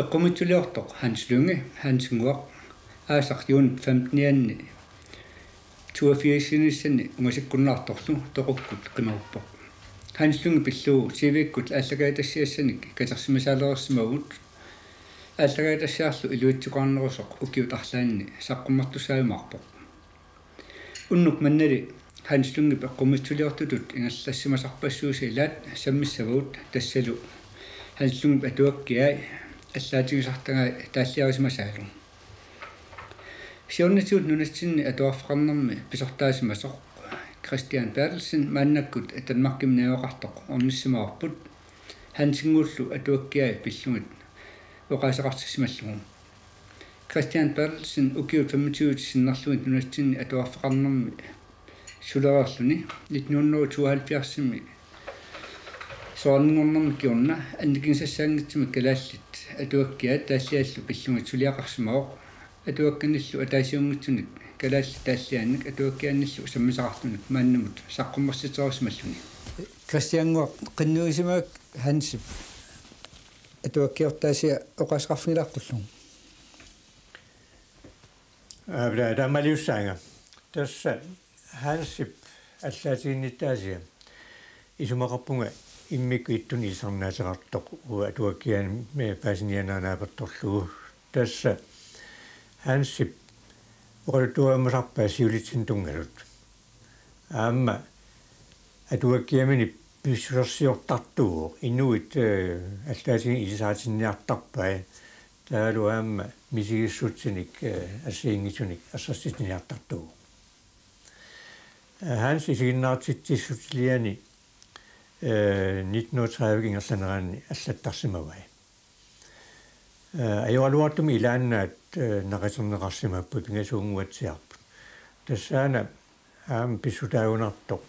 Eqqumitsuliortoq Hans Lynge Hansenguaq aasarjuun 15-ni 82-sinissani ungasikkunnaartorlu toqukkut qimaguppoq Hans Lynge pilluu siviikkut allagaitassiassanik katersimisaalerissimagut allagaitassiarlu iluitsuqarnerusoq ukiutarlaanni saqqummartussaayumaarpoq unnuk mannali Hans Lynge eqqumitsuliortutut ingallassimasarpassuusi ilaat sammissavut tassalu Hans Lynge atuakkiai allaatingisartaga taalliarismasaalun Siornatsuut nunatsinni atuarfaqarnermi pisortaasimasoq Christian Bertelsen mannakkut Danmarkimnaoqartoq ornissimaarput Hansinguullu atuakkiai pillungit oqaasaqartissimallugu Christian Bertelsen ukiut 25 sinnerluit nunatsinni atuarfaqarnermi sulererluni 1972-mi soorningornermi kiorna annikinsassaangitsumi kalaallit atuakkiat taalliallu pillungit suliaqarsimaoq atuakkanillu ataasiungitsunik kalaalli taalliaannik atuakkiannillu sammisaqartunik maannamut saqqummarsiterusmalluni Christianguaq qinnuisimaak Hansip atuakkiortaasia oqaasqarfilaartullung Tamaliussaanga tassa Hansip allaatiginittaasia isumaqarpunga immikku ittuni isarnaaseqartoq atuakkian me paasinianaanaapertorlugu tassa Hansip oqaluttuammasarpaa siulitsin tungalut aamma atuakkiamini pissulersiortartuuq inuit allaatigin isisaatinniartarpai taalu aamma misigissutsinik assiingisunik assassitiniartartuuq Hans isiginnaartitsissutiliani 1930 ingerlaneraanni аллаттарсимавай ajorluartumi ilaannaat naqaserneqarsimapпут ingasuunguatsiarput tassaana aam pissutaagunartoq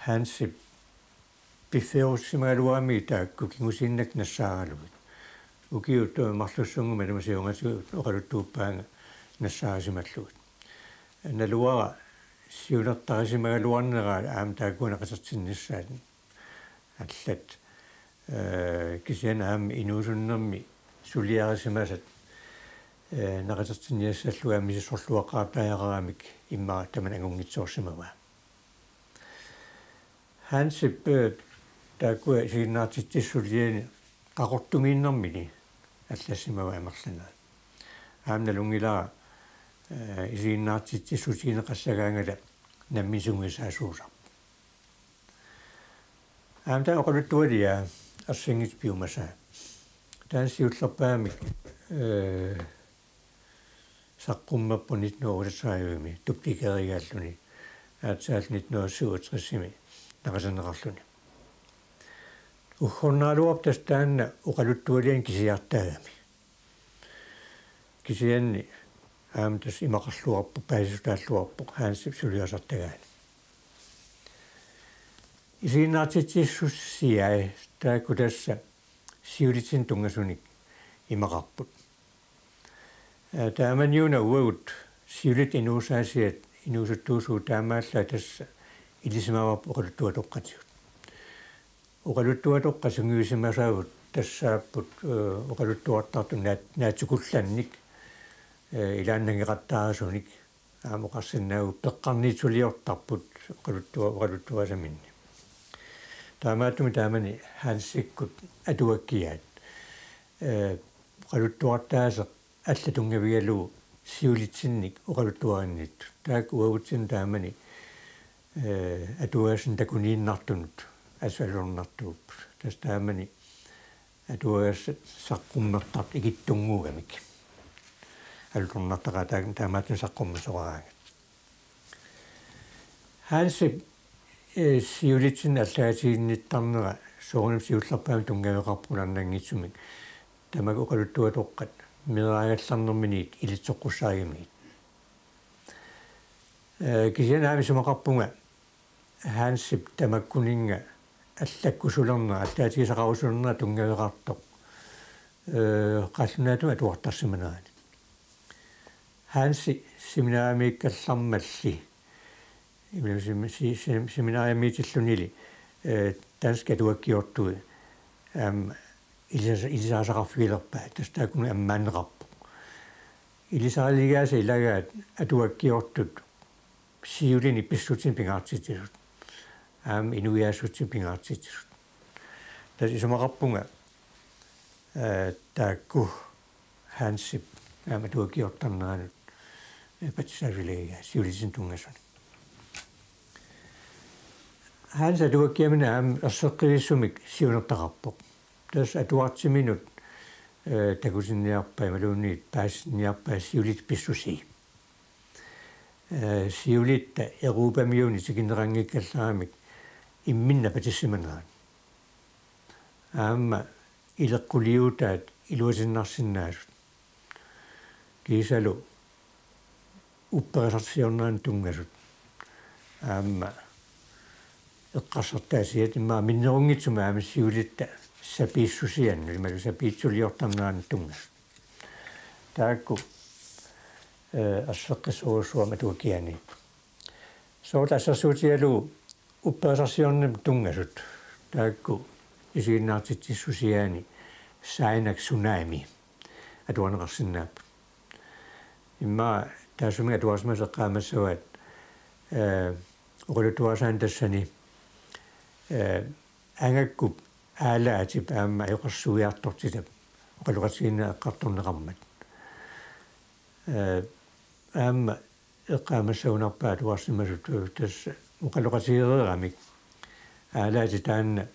Hansip pifferussimaluami taakku kingusinnak nassaaralugut ukiut marlussunguma tamasiungasu oqaluttuuppaanga nassaarasimallugut naluara siunertarisimaluarneraa aam taakkuuna qasertinnissaat аллат кисиан аам инуусуннэрми сулиарисимасат нақатертинниассаллуа мисисорлуаққаартаяақарамик иммаа таман ангунгитсоорсимава Hansip тааккуа сигиннаартитсуллиани қақортумииннэрмини аллассимава амерлана аамна лунгилаа isигиннаартитсуллигинеқассагаангала наммисунгисаасуусар Aamta oqaluttualia arsingit piumasa taansiullerpaamik saqqummerpunit nuurissaayumi tuptikerigaalluni aatsaallnit nuassugutqissimi naqasaneqarluni uhhornaaluarp tastaanna oqaluttualian kisiartaagami kisianni aamtas imaqarluarpu paisutaalluarpu Hansip suliasartagaani Isiginnaartitsissussiai taakku tassa siulitsin tungasunik imaqarput taamaniuna uagut siulit inuusaasiat inuusuttuusuu taamaalla tassa ilisimavarpu oqaluttuatoqqatigut oqaluttuatoqqasungiusimasaagut тассааппут оқалуттуартарту наатсукулланник илааннангеқаттаарасуник аамоқарсиннаагу пеққарнитсулиортарпут оқалуттуасаминни таамааттуми таамани хансиккут атуаккиаат оқалуттуартаасеқ аллатунгавигалуу сиулитсинник оқалуттуариннит таак уагутсин таамани атуаасин такунииннартунут асалорнартууп тас таамани атуаасат саққуммертарт игиттунгуугамик аллорнартагаа таамааттун саққуммасораага Hansip сиулитсин аллаатигинниттарнера соорнум сиуллерпаами тунгавеқарпуларнангитсумик тамак оқалуттуатоққат мираагалларнэрминит илитсоққуссаагимит кисианаами сумақарпунга Hansip тамаккунинга аллаккусулернера аллаатигисақарусулернера тунгавеқартоқ қаллунаатума туартарсиманаани Hansip семинаамииккаллармалли семинаамиитиллунили танска туаккиортуи илисаасақарфигилерпаа тастаакуна аммаанеқарпу илисаалигааса илагаат атуаккиортут сиулини писсутин пингаартитилут инуиаасутин пингаартитилут тас исумақарпунга таакку хансип атуаккиортарнеранут патсавилега сиулисин тунгасуни ханс атуаккиамина ассеққивиссумик сиунертақарпоқ тас атуартиминут такусинниарпаа малуунниит паассинниарпаа сиулит писсуси сиулитта эрупамиуни сикинерангиккалларамик имминна патиссиманаан аама илеққулиутаат илуасиннарсиннаасут кисалу упперасарсиорнаан тунгасут аама эққарсартаасиат имма миннерунгитсума аама сиулитта сапииссусианну ималу сапиитсулиортарнаан тунгас таакку ассеққисуусуама туукиани соотассасуутиалу упперасарсиорнам тунгасут таакку исигиннаартитсиссусиаани саинак цунами атуанеқарсинаап имма таасумига туасмасеққаамассуат орулутуасаан тассани ангаккуп аалаатип аама айоқарсуиартортитап оқалуқатсигинаа эққарторнеқармат аама эққаамассаунарпаа туарсимасут тасса оқалуқатигерерамик аалаати таанна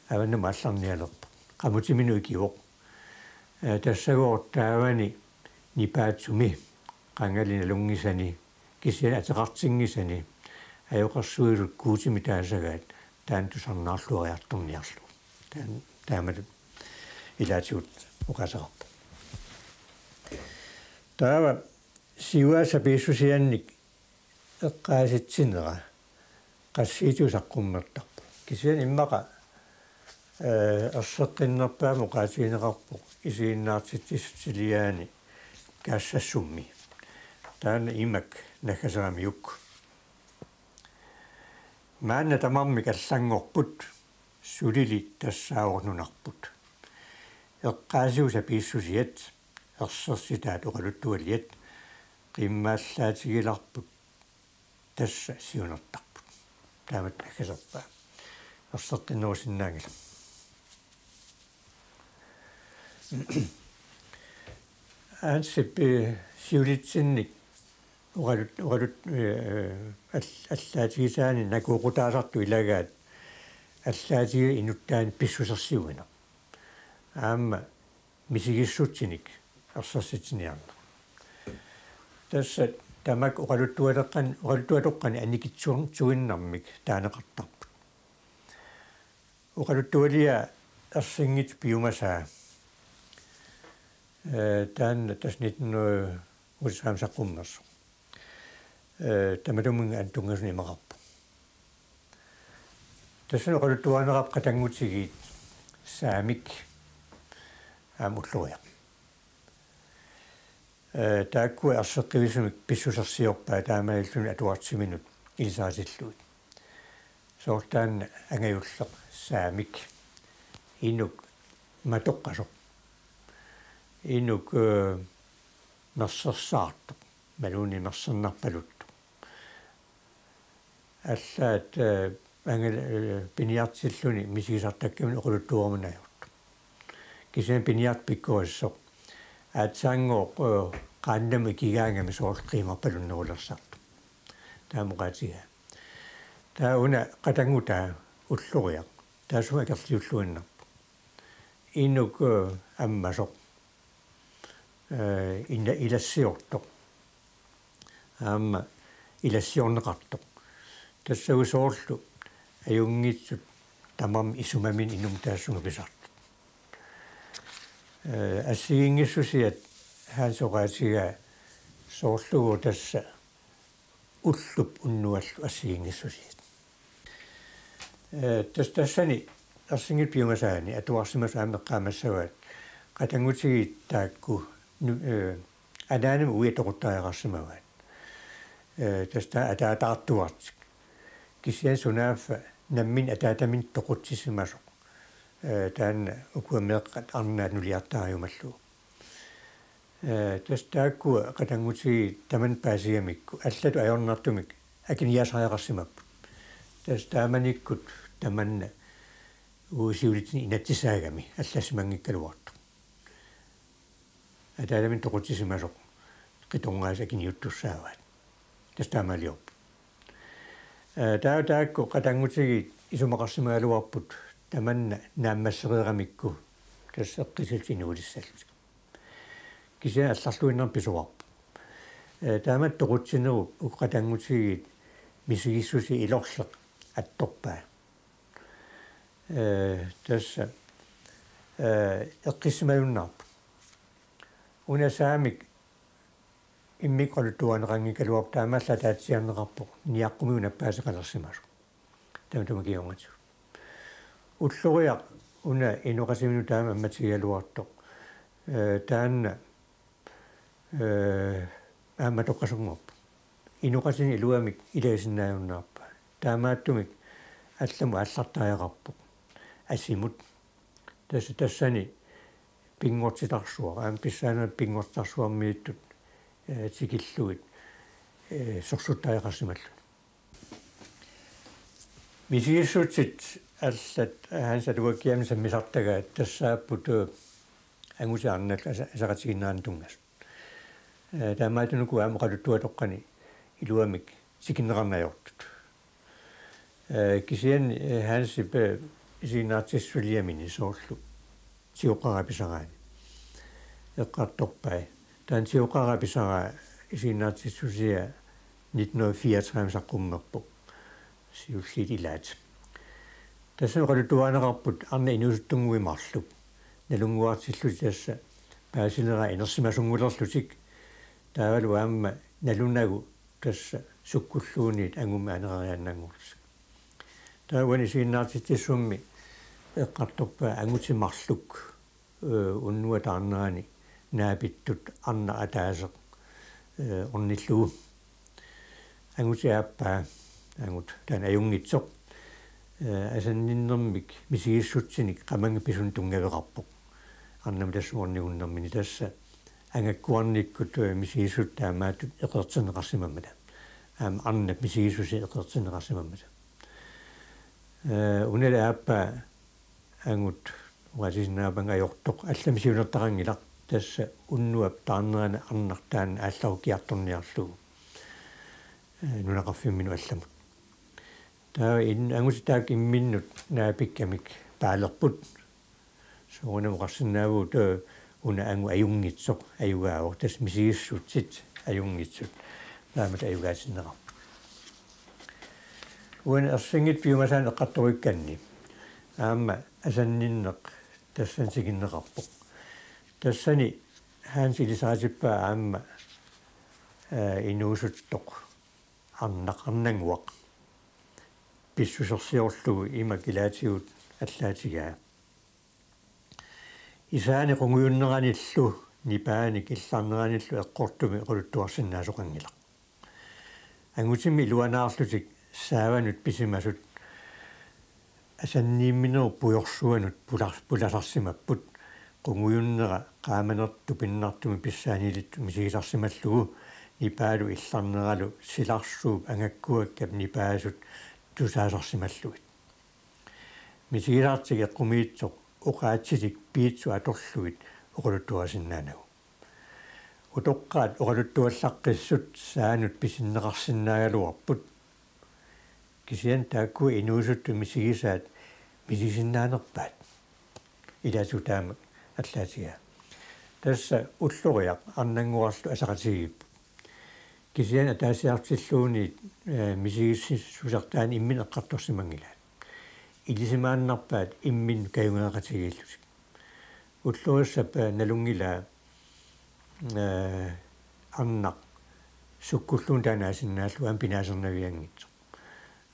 аваннама алларниалерпа qamutiminui kivoq тассагуортаавани нипаатсуми qangalina lungisani кисиа атеқартингисани ajоқарсуилут куутими таасагаат таан тусарнаарлуариарторниарлу таамат илаатиут оқасақарпу таава сиуаса писсусианник эққааситсинера qassiituusaqqummертарпу кисиан иммаqa ассеққиннерпааму qaatiинеқарпу исииннаартитсилиаани каассассумми таана имак накасарамиук маанна тамарми каллангорпут сулили тассааорнунарпут эққаасиуса писсусиат ерсерситаат оқалуттуалиат qimmaallaatigilарпут тасса сиунертарпут таамат накасерпаа ерсеққиннерусиннаангила ансиппи сиулитсинник оралут аллаатигисаани накуукутаасарту илагаат аллаатиги инуттаани писсусерсиугина аама мисигиссутсиник ерсерситсиниарна тасса тамак оралуттуалеққани аникитсуиннармик таанеқартарпут оқалуттуалиа ерсингит пиумасаа таанна тас 1953 таматумунга антунгасни мақарпу тассана оқалуттуанеқап қатангутсигиит саамик аамуллуя таакку арсеққивисумик писсусерсиорпаа таамаиллуни атуартиминут илсаасиллуит соортаан ангаюллеқ саамик инук матоққасоқ инук мерсерсаартоқ малуни мерсернарпалутту аллаат ангал пиниартиллуни мисигисартаккамни оқулуттуормунаюрту кисен пиниарт пиккуассоқ аатсаангоо qaannami kigaangami soorqiimarpalunnerullersartu taamуqaatiga taauna qatangutaa ulluriaq taasuma akerliulluinnarpu innuk ammasoq inna ilassiortoq aamma ilassiorneqartoq tassagu soorlu ajungitsut tamam isumamin innum taassunga pisartu ассигингиссусиат хаасоqaатига соорлугу тасса уллуп уннуаллу ассигингиссусиат тассани арсингит пиумасаани атуарсимас аамеққаамассаваат қатангутигит таакку анааним уиатоқуттариақарсимаваат таста атаатаартуартик кисиан сунааффа наммин атаатамин тоқутсисимасоқ таан укуамеэккат арнаат нулиартаариумаллу тастаакку qatangutigi taman paasigamikku allatu ajornartumik akiniasariaqarsimappu tastaamanikkut tamanna uusiulitini inatsisaagami аллассимангиккалуарту аталамин тоқутсисимасоқ қитонгаас акиниуттуссааваат тастаамалиорп таакку qatangutigi исумақарсимагалуарпут таманна нааммассериерамикку тассеққисилтинуулиссаллут кися алларлуиннер писуарп таамат тоқутсинеру уққатангутигит мисигиссуси илорлеқ атторпаа тасса эққиссимаюннаарп унасаамик иммиққалуттуанеқангикалуарп таамаалла таатсиарнеқарпоқ ниаққумиуна паасеқалерсимасу таматумагионгату уллориақ уна инуқасимину таама амматигалуартоқ таанна ааматоққасунгорп инуқасини илуамик илаисиннааюннаарпа таамааттумик алламу аллартааяқарпоқ асимут тассани пингортитарсуа аам писсаана пингортарсуармииттут тикиллуит сорсуттааяқарсималлу мисииссуутсит аллат хаансалуаккиами саммисартага тассааппут ангусаарнал асақатигиннаан тунгас таамаатунуку аамақалуттуатоққани илуамик сикиннеқарнаёртут кисиан хаансипа исинаартиссулиамини соорлу тиоқараписараани эққарторпай таан тиоқараписара исинаартиссусиа 1934 саққуммерпоқ сиуллилилаат тассеқалуттуанеқарпут арна инусуттунгуимарлуп налунгуартиллути тасса паасинера инерсимасунгулерлутик таавалу аама налунагу тасса суккуллуунит ангума анерианнангуурс таавани сииннаартиттиссумми эққарторпа ангутимарлук уннуа таарнерани наапиттут арна атаасеқ орниллуу ангутиааппаа ангут таан аюнгитсоқ асанниннэрмик мисигиссутсиник qamanga pisun tungaveqarpoq арнам тассуорниуннэрмини тасса ангаккуарниккут мисигиссут таамаатут эқертинеқарсимаммата аам арнап мисигиссуси эқертинеқарсимаммата унелааппа ангут уасиснаапанга йортоқ алламисиунертарангилар тасса уннуап таарнерана арнартаан аалларукиарторниарлугу нунақарфиммину алламут таа ангуситаак имминнут наапиккамик паалерпут соонам қарсинаавут уна ангу аюнгитсоқ аюгаавор тас мисигиссутсит аюнгитсут таамат аюгаасиннеқар уан арсингит пиумасаан эққарторикканни аама асанниннеқ тассан сигиннеқарпоқ тассани хаансилисаатиппаа аама инуусуттоқ арнақарнангуақ писсусерсиорлугу има килаатигут аллаатигаа исаани қунгуйуннераниллу нипааник илларнераниллу эққортуми эқулуттуарсинаасоқангила ангутими луанаарлутик сааванут писимасут асанниимминеру пуйорсуанут пуласарсимаппут қунгуйуннера qaamanertu pinnartumi pissaanilittu misigisarsimallugu nipaalu illarneralu silarsuup angakkuakkap nipaasut tusaasarsimalluit misigisartige qumiitsoq uqaatsitik piitsu atorluit uquluttuasinnaanagu utoqqaat uqaluttuallaqqissut saanut pisinneqarsinnaagaluarput kisian taakku inuusuttu misigisaat misigisinaanerpaat ilasuutaamak аллаатига тасса уллуриақ арнангуарлу асақатигип кисиана таасиартиллууни мисигиссусартаан иммин эққарторсимангилаат илисимааннарпаат иммин каюнгеқатигииллусик уллуриссаппа налунгилаа арнақ суккуллуун таанаасиннааллу аам пинаасернавиангитсо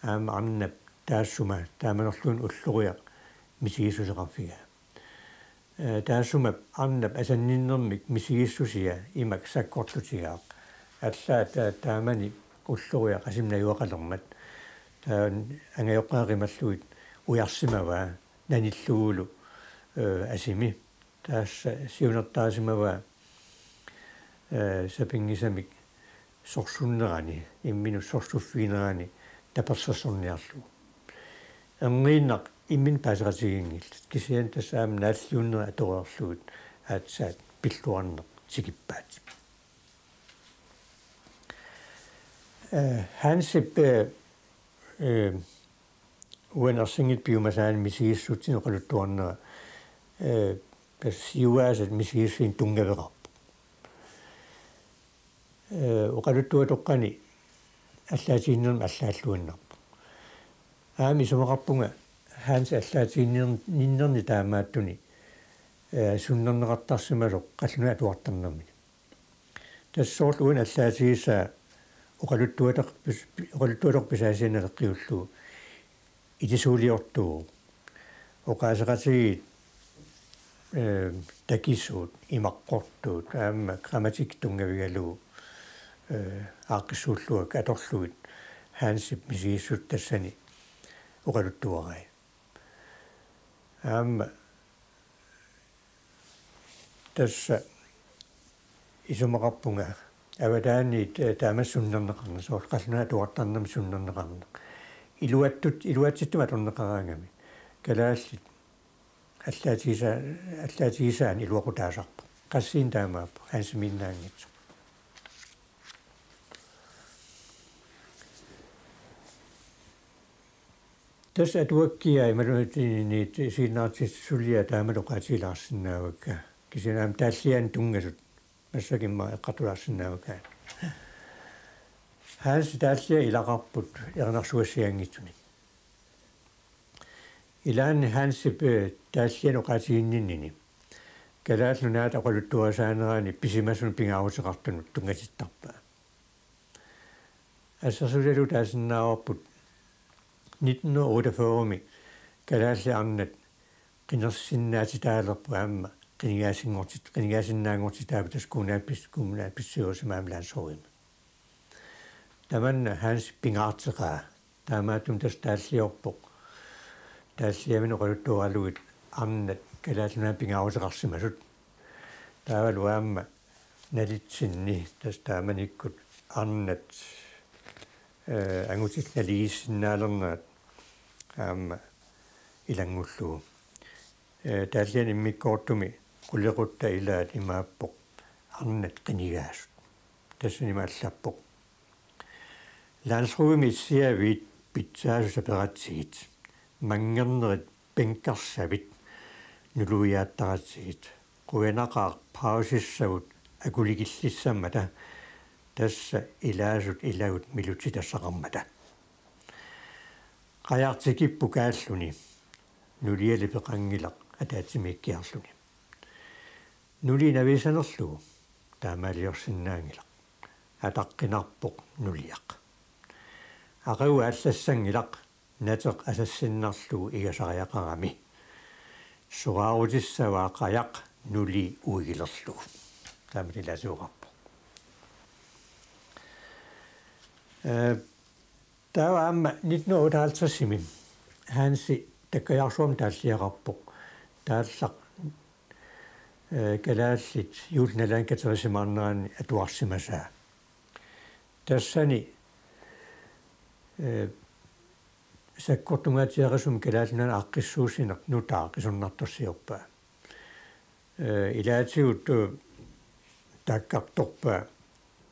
аама арнап таассума тааманерлуун уллуриақ мисигиссусеқарфига таасумап арнап асанниннэрмик мисигиссусиа имак саккорлутигаақ аллаа таамани уллуриа qasимнаюақалермат таан ангайоққаарималлуит уярсимаваа наниллугулу asimi taassa siunertaasimava sapingisamik sorsunnerani imminus sorsuffiinerani tapersassorniarlu erniinnaq immin paaseratigingillut kisian tassaam naalliunnera atorerluut aatsaat pilluarneq tikippaat Hansip uanersingit piumasaan misigissuutsin oqaluttuarnera passiuaasat misigissuin tungaverarpu oqaluttuatoqqani аллаатииннерми аллааллуиннарпу аами сумақарпунга хаанс аллаатииннерни таамааттуни суннернеқартарсималоқ қаллуна атуартарнерми тассоорлу уин аллаатигисаа oqaluttuatoq pisaasianereqqiullu itisuuliortuu oqaasaqatigit takisuut imaqqortuut aamma grammatik tungavigalu aaqissuulluak atorluit haansip misigissuut tassani oqaluttuarai aamma tassa isumaqarpunga аватаани таамассуннернеқарна соорқаллуна туартарнами суннернеқарна илуатситтума торнеқараангами калааллит аллаатигисаан илуақутаасарпу qassiin taamaappu hansimiinnaangitsu tas atuakkia imaluutini siinnaartissulia taamaloqaatilaarsinnaavakka kisinaam taallian tungasut массакимма эққатулаарсинаавакаа хаас тааллиа илақарпут ернарсуассиангитсуни илаанни хаансип тааллиан оқаатигиннинни калааллунаат ақалуттуасаанераани писимасун пингаарутеқартунут тунгатиттарпаа ассасулалу таасиннааварпут 1948ми калаалли арнат qinерсиннаати таалерпу аама qinigaasinnaaangortitaaput skuunaat pissiuusamaam laansorim tamanna hans pingaarteqaa taamaatum tas taalliorpoq taalliaminu qaluttuaraluit arnat kalaallunaa pingaaruteqarsimasut taavalu aamma nalitsinni tas taamanikkut arnat angutit naligissinnaalernaat aamma ilangullugu taallian immikkoortumi qullequtta ilaat imaappoq arnat qinigaasut tassunima allappoq Landsruumi issiaviit pitsaasusaperatigit mangernerit penkarsavit nuluiaattaratigit quyanaqaaq pausissavut akuligillissammata tassa ilaasut ilagut milutitassaqarmata qayaartikippu kaalluni nulialipeqangilaq ataatsimikkiarluni nuli navisanerlugu taamaaliorsinnaangilaq ataqqinarpoq nuliaq aqagu aallassangilaq nateq asassinnarlugu igasariaqarami suqaarutissavaaqajaq nuli uigilerlugu taamalilaasuuqarpo taava aamma 1958-simi haansi takkajaarsuam taalliaqarpoq taallaq kalaallit juulnalaan katerisimaarneraani atuarsimasaa tassani sakkortungaatiaqasum kalaallunan aaqqissuusineq nutaa qisunnartorsiorpaa ilaatigut taakkartorpaa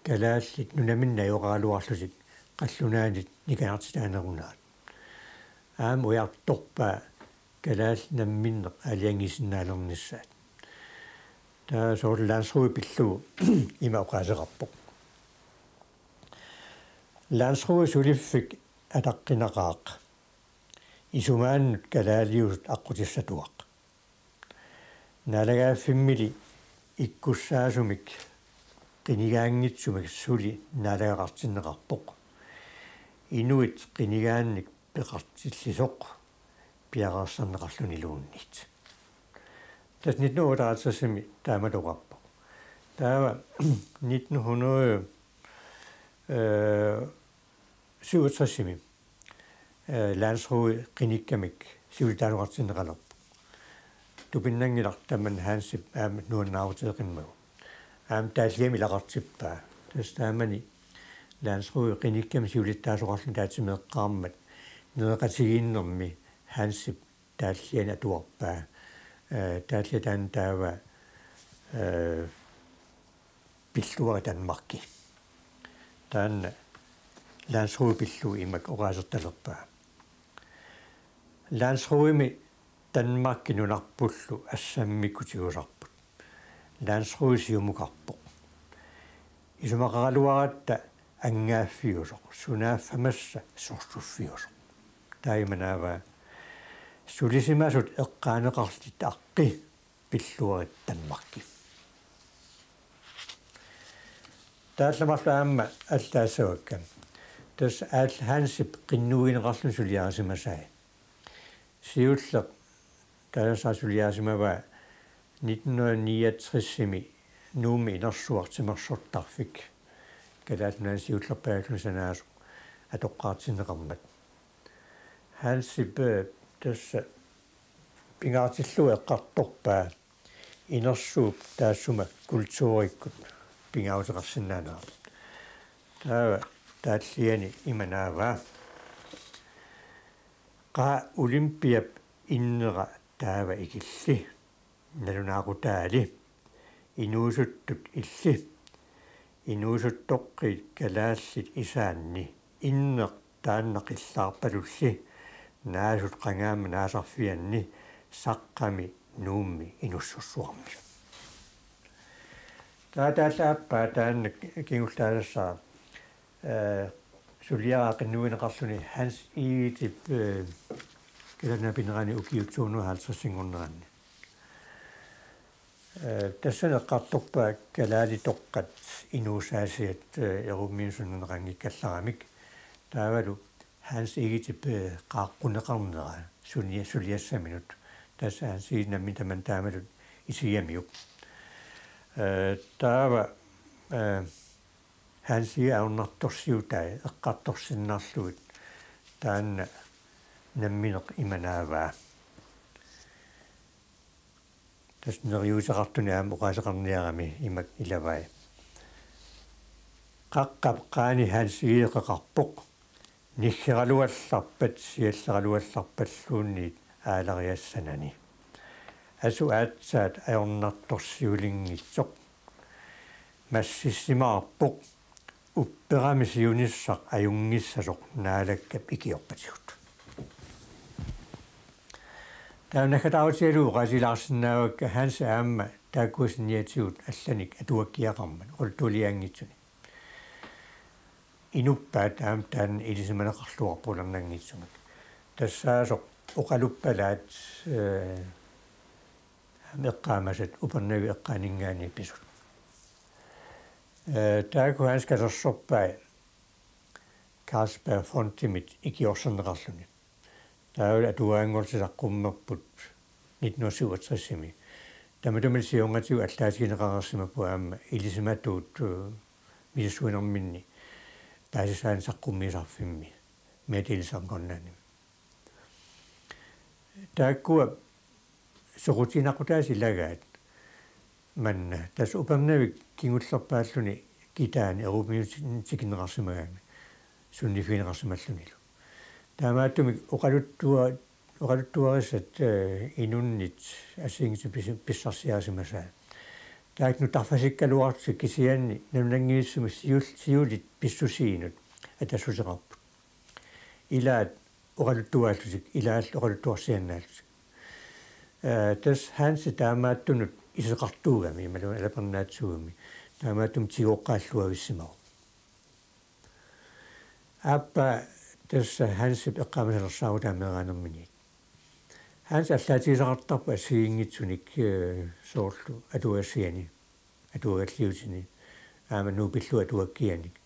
kalaallit nunaminna joqaaluarlusit qallunaanit nikaartitaanerunaat aam ujartorpaa kalaall namminneq aliangisinnaалернissaat taa soorlaansuui pillugu ima oqaaseqarpoq laansuui suliffik ataqqinaqaaq isumaannut kalaaliusut aqqutissatuaq naalagaaffimili ikkussaasumik qinigaangitsumik suli naalagaqartinneqarpoq inuit qinigaannik peqartillisoq piaqarsarneqarluniluunnit tas 1958-simi taamaloqarpo taava 1967-simi Landsruui qinikkamik siultaaluqartinneqalerpo тупиннангилартаман Хансип аама нуаннаавутеэқиммагу тааллиами лақартиппаа тастаамани лаансруи қиникками сиулиттаасоқарлун таатимеэққармат неэқатигииннэрми Хансип тааллиана туарпаа тааллитаан таава пиллуара Данмарки таанна лаансруи пиллу имак оqaасерталерпаа лаансруими Данмарки нунарпуллу ассаммиккутигусарпут лаансруи сиумукарпоқ исумақаралуаратта ангааффиусоқ сунааффамасса сорсуффиусоқ таиманаава сулисимасут эққаанеқарлит аққи пиллуарит Данмарки таалламарлаама аллаасавакка тас аал Хансип қиннуинеқарлун сулиарасимасаа сиуллеқ таасаасулиарасимава 1969-ми нууми инерсуартимерсортарфик калаатнаа сиуллерпааллусанаасу атоққаартинеқармат Хансип тасса пингаартиллуи эққарторпаа инерсууп таассума культууриккут пингаутеқарсинаанаа таава тааллиани иманаава qa olympiap innera taava ikilli nalunaaqutaali inuusuttut illi inuusuttoqqi kalaallit isaanni inneq taanneqillaarpalulli naasut qangaama naasarfianni saqqami nuummi inussussuarmi taataallaappa taanne kingullaalassaa suliaqinnuineqarluni Hans Iitip kilana pinrani ukiutsuunu 50-singornerani тассанеққарторпа калаалитоққат инуусаасиат еруммиусуннеқангиккалларамик таавалу Hans Iitip qaаққунеқарнера сулиассаминут тасса Hans Iitnамми таман таамалут исиямиуп таава Hansi ауннарторсиутаа эққарторсиннаарлуит таанна намминеқ иманааваа таснериусеқартуни аама оqaасеқарниарами имак илавай қаққапқаани Hansiеқеқарпоқ ниггералуалларпат сиаллералуалларпаллуунниит аалариассанани асу аатсаат аорнарторсиулингитсоқ массиссимаарпоқ упперамисиунissaq ajungissasoq naalakkap ikiorpatигут таанахатаутиалу qasilaarsinnaavakka Hans aamma taakkuusniatigut allanik atuakkiaqarman qultuliangitsuni inuppaat aam taan ilisimaneqarluarpulernaangitsumak тассааsoq oqaluppalaat meqqaamasat upernavi eqqaaningaani pisut taakku Hans kasersorpai Carlsberg Fontimit ikiorserneqarluni taavula atuaangortisaqqummерput 1967-imi tamatumil siungatiu allaatigineqarersimappu aamma ilisimatuut misusuinerminni taasisaan saqqummiisarfimmi meatilisarnqornaani taakkua soqutinaqutaasillagaat manna tas upamnavik kingullerpaalluni kitaani erumiutikineqarsimagaami sunnifiineqarsimallunilu taamaattumi oqaluttuarissat inunnit asiingiti pissarsiaasimasaa taaknu tarfasikkaluartik kisianni namnangiissumi siulit pissusiinut atassuseqarput ilaat oqaluttuaallutik ilaall oqaluttuarsiannaallutik tas Hansi taamaattunut iseqartuugami imalu alapernaatsuumi taamaattum tigoqqaalluavissimaru appa tassa Hansip eqqaamasalersaarutaameeraanermini Hans allaatigisaqartarpa asiingitsunik soorlu atuassiani atuagalliutini aama nuupillu atuakkianik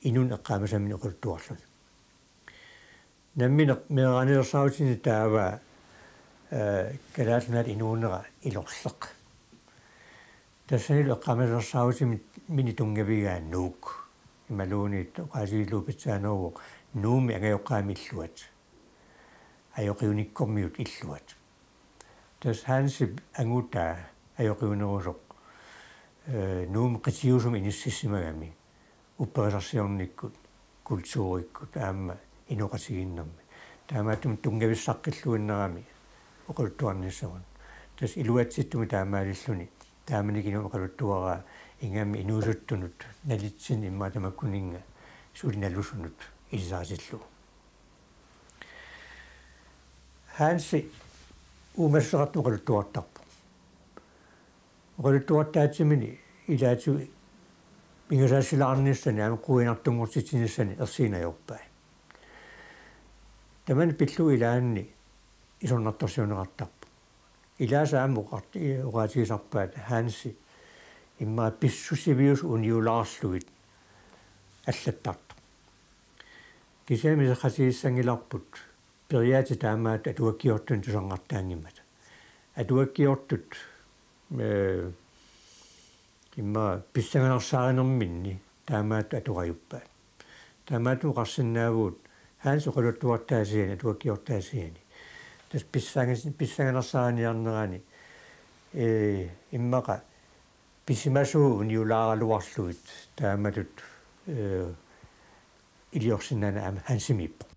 inun eqqaamasamini oqultuarluni nammine meeraanilersaarutini taava kalaalnaat inuunera ilorleq тассанилу эққамасерсаавутими мини тунгавигааннуук ималуунит оqaasiluupitsaanеру нууми ангайоққаамиллуат ajоқиуниккормиут иллуат тас хансип ангутаа аёқиунеруусоқ нуум қитиусум иниссиссимагами упперисарсиорниккут культууриккут аама инуқасигиннэрми таамаатум тунгависсаққиллуиннерами оқултуарниссаван тас илуатситтуми таамаалиллуни тааманикину оқалуттуараа ингами инуусуттунут налитсин иммаатамаккунинга сулиналусунут илсаасиллу ханси умассеқарту оқалуттуартарпу оқалуттуартаатсимини илаату ингасаассилаарниссани аама қуинартунгурситсиниссани ерсиинajorпаа таман пиллу илаанни исорнартарсиунеқартарпу илааса аама оqaатигисарпаат ханси имма писсусивиус униулаарлугит аллаттарта кисэмис хасииссангиларпут периаати таамаат атуаккиортун тусангартаангиммат атуаккиортут имма писсанганарсааринерминни таамаат атуқаюппаат таамаату қарсиннаавуут хаанс оқалуттуартаасиани атуаккиортаасиани тас писсанганарсааниарнерани иммақа писимасуу униулааралуарлугит тааматут илиорсиннаана аама хансимиппо